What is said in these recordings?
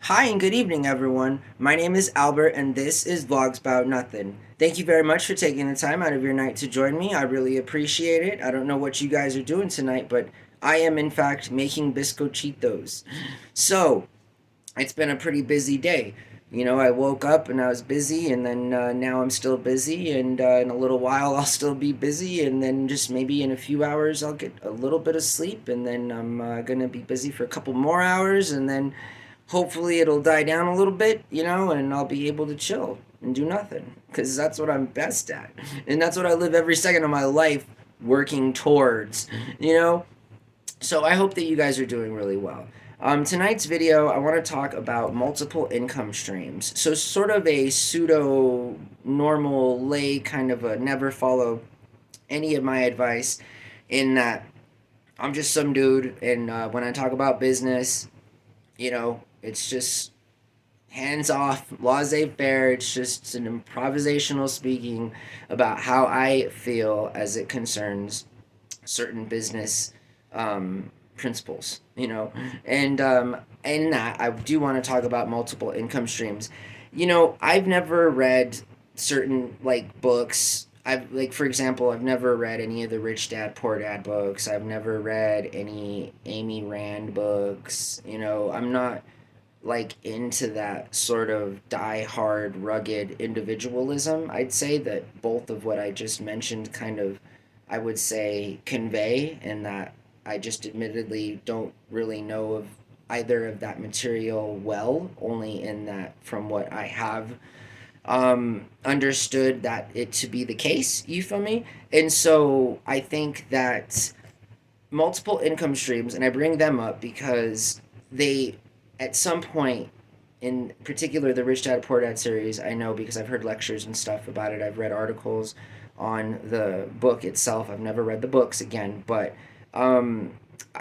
Hi and good evening, everyone. My name is Albert, and this is VlogsBoutNothin. Thank you very much for taking the time out of your night to join me. I really appreciate it. I don't know what you guys are doing tonight, but I am, in fact, making biscochitos. So, it's been a pretty busy day. I woke up and I was busy, and then now I'm still busy, and in a little while I'll still be busy, and then just maybe in a few hours I'll get a little bit of sleep, and then I'm gonna be busy for a couple more hours, and then hopefully it'll die down a little bit, and I'll be able to chill and do nothing because that's what I'm best at, and that's what I live every second of my life working towards, you know. So I hope that you guys are doing really well. Tonight's video, I want to talk about multiple income streams. So, sort of a pseudo normal lay kind of a never follow any of my advice, in that I'm just some dude, and when I talk about business, it's just hands off, laissez faire. It's just an improvisational speaking about how I feel as it concerns certain business principles, and in that I do want to talk about multiple income streams. I've never read certain like books. I've like for example, I've never read any of the Rich Dad Poor Dad books. I've never read any Amy Rand books. I'm not like into that sort of die-hard rugged individualism. I'd say that both of what I just mentioned kind of, I would say, convey, and that I just admittedly don't really know of either of that material well, only in that from what I have understood that it to be the case, you feel me? And so I think that multiple income streams, and I bring them up because they, at some point, in particular the Rich Dad Poor Dad series, I know because I've heard lectures and stuff about it. I've read articles on the book itself. I've never read the books again, but um,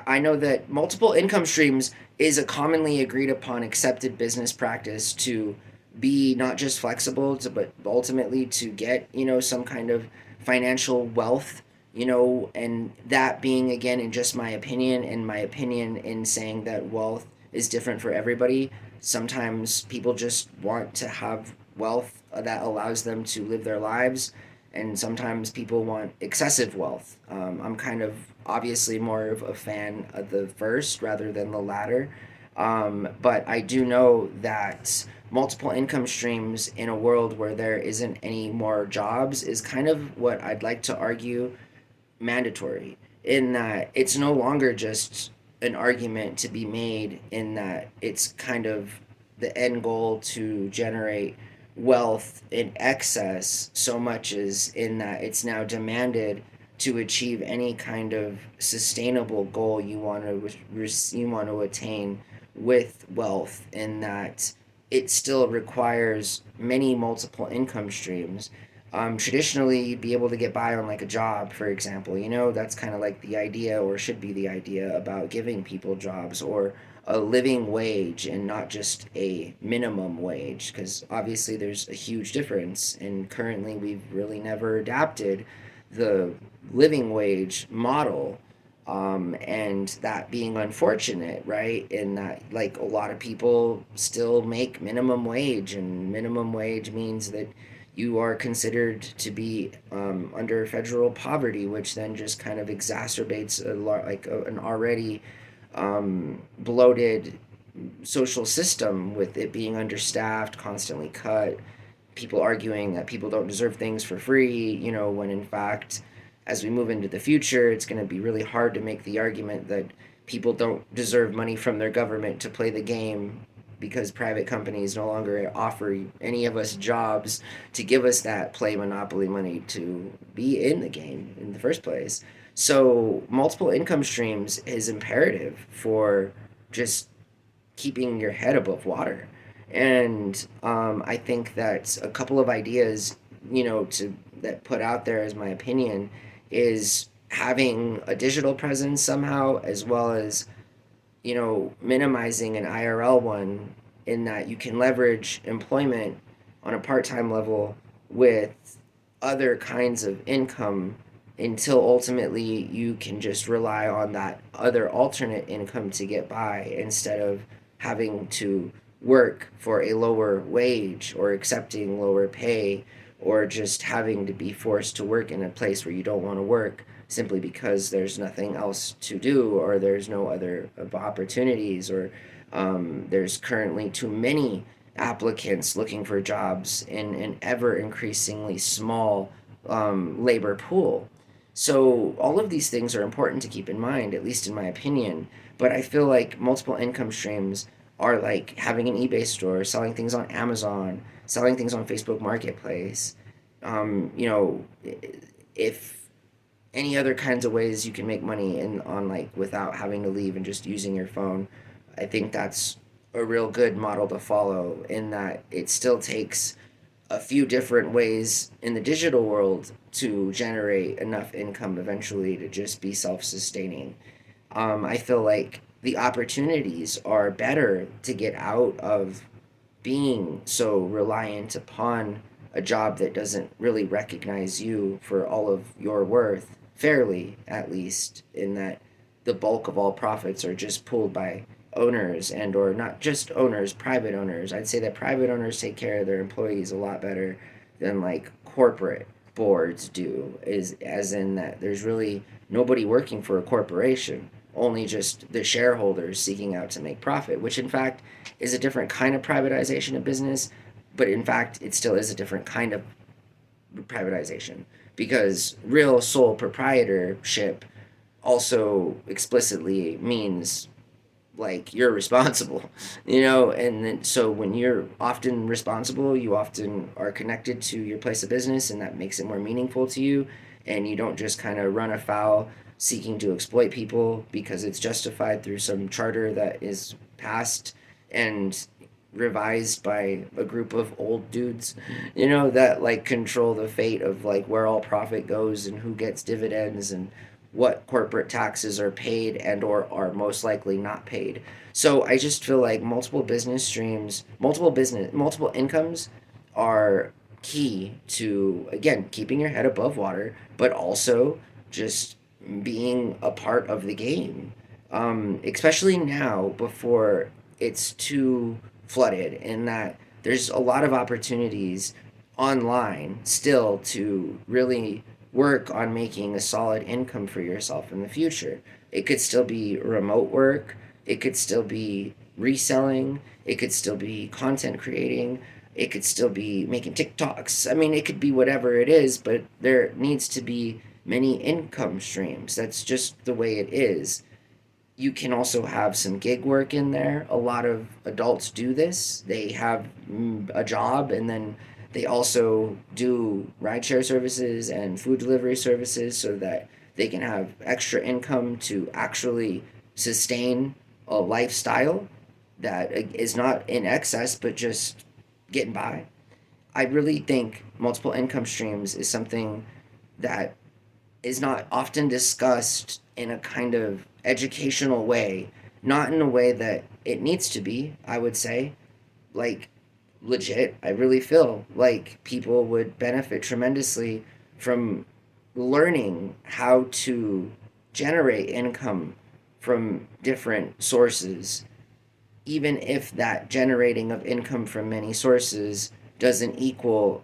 I know that multiple income streams is a commonly agreed upon accepted business practice to be not just flexible to, but ultimately to get some kind of financial wealth, and that being, again, in just my opinion, in saying that wealth is different for everybody. Sometimes people just want to have wealth that allows them to live their lives, and sometimes people want excessive wealth. I'm kind of obviously more of a fan of the first rather than the latter. But I do know that multiple income streams in a world where there isn't any more jobs is kind of what I'd like to argue mandatory, in that it's no longer just an argument to be made, in that it's kind of the end goal to generate wealth in excess, so much as in that it's now demanded to achieve any kind of sustainable goal you want to attain with wealth, in that it still requires many multiple income streams. Traditionally, you'd be able to get by on like a job, for example. That's kind of like the idea, or should be the idea, about giving people jobs, or a living wage and not just a minimum wage, because obviously there's a huge difference. And currently, we've really never adapted the living wage model, and that being unfortunate, right? In that, like, a lot of people still make minimum wage, and minimum wage means that you are considered to be under federal poverty, which then just kind of exacerbates an already bloated social system, with it being understaffed, constantly cut, people arguing that people don't deserve things for free, when in fact, as we move into the future, it's going to be really hard to make the argument that people don't deserve money from their government to play the game, because private companies no longer offer any of us jobs to give us that play monopoly money to be in the game in the first place. So, multiple income streams is imperative for just keeping your head above water. And I think that a couple of ideas, to that put out there as my opinion, is having a digital presence somehow, as well as minimizing an IRL one, in that you can leverage employment on a part-time level with other kinds of income, until ultimately you can just rely on that other alternate income to get by, instead of having to work for a lower wage or accepting lower pay or just having to be forced to work in a place where you don't want to work simply because there's nothing else to do or there's no other opportunities or there's currently too many applicants looking for jobs in an ever increasingly small labor pool. So all of these things are important to keep in mind, at least in my opinion. But I feel like multiple income streams are like having an eBay store, selling things on Amazon, selling things on Facebook Marketplace. You know, if any other kinds of ways you can make money in on like without having to leave and just using your phone, I think that's a real good model to follow in that it still takes a few different ways in the digital world to generate enough income eventually to just be self-sustaining. I feel like the opportunities are better to get out of being so reliant upon a job that doesn't really recognize you for all of your worth fairly, at least in that the bulk of all profits are just pulled by owners and or not just owners, private owners. I'd say that private owners take care of their employees a lot better than like corporate boards do, is as in that there's really nobody working for a corporation, only just the shareholders seeking out to make profit, which in fact is a different kind of privatization of business, but in fact it still is a different kind of privatization because real sole proprietorship also explicitly means like you're responsible, and then so when you're often responsible, you often are connected to your place of business, and that makes it more meaningful to you, and you don't just kind of run afoul seeking to exploit people because it's justified through some charter that is passed and revised by a group of old dudes, that like control the fate of like where all profit goes and who gets dividends and what corporate taxes are paid and or are most likely not paid. So I just feel like multiple business streams, multiple incomes are key to again keeping your head above water, but also just being a part of the game. Especially now before it's too flooded in that there's a lot of opportunities online still to really work on making a solid income for yourself in the future. It could still be remote work, it could still be reselling, it could still be content creating, it could still be making TikToks. I mean, it could be whatever it is, but there needs to be many income streams. That's just the way it is. You can also have some gig work in there. A lot of adults do this. They have a job and then they also do rideshare services and food delivery services so that they can have extra income to actually sustain a lifestyle that is not in excess but just getting by. I really think multiple income streams is something that is not often discussed in a kind of educational way, not in a way that it needs to be, I would say. Like, legit, I really feel like people would benefit tremendously from learning how to generate income from different sources, even if that generating of income from many sources doesn't equal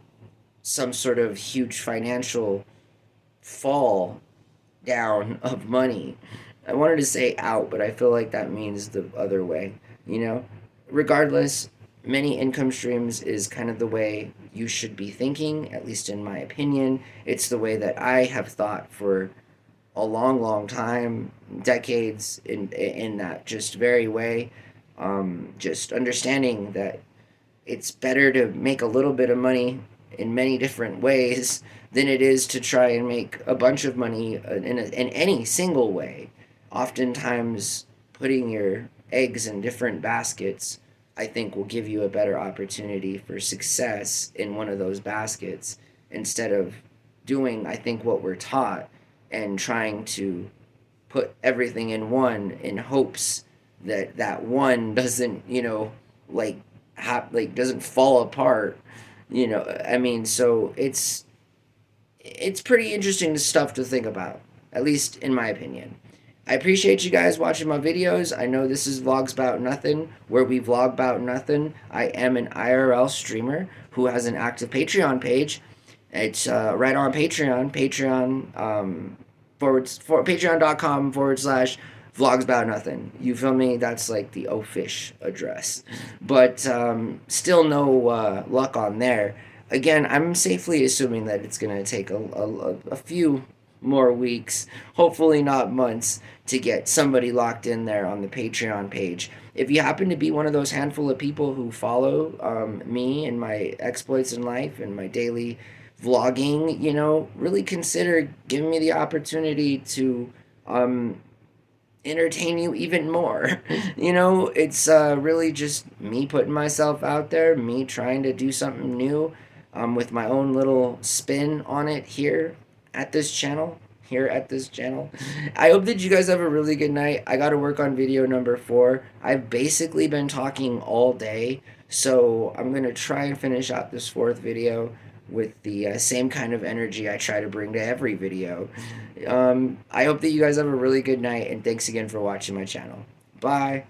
some sort of huge financial fall down of money. I wanted to say out, but I feel like that means the other way, you know? Regardless, many income streams is kind of the way you should be thinking, at least in my opinion. It's the way that I have thought for a long, long time, decades in that just very way. Just understanding that it's better to make a little bit of money in many different ways than it is to try and make a bunch of money in any single way. Oftentimes, putting your eggs in different baskets, I think, will give you a better opportunity for success in one of those baskets instead of doing, I think, what we're taught and trying to put everything in one in hopes that that one doesn't, like doesn't fall apart. I mean, so it's pretty interesting stuff to think about, at least in my opinion. I appreciate you guys watching my videos. I know this is Vlogs About Nothing, where we vlog about nothing. I am an IRL streamer who has an active Patreon page. It's right on Patreon, patreon.com / vlogs about nothing. You feel me? That's like the official address. But still no luck on there. Again, I'm safely assuming that it's going to take a few more weeks, hopefully not months, to get somebody locked in there on the Patreon page. If you happen to be one of those handful of people who follow me and my exploits in life and my daily vlogging, really consider giving me the opportunity to um, entertain you even more. It's really just me putting myself out there, me trying to do something new with my own little spin on it at this channel. Here at this channel. I hope that you guys have a really good night. I got to work on video number 4. I've basically been talking all day, so I'm going to try and finish out this 4th video with the same kind of energy I try to bring to every video. I hope that you guys have a really good night, and thanks again for watching my channel. Bye.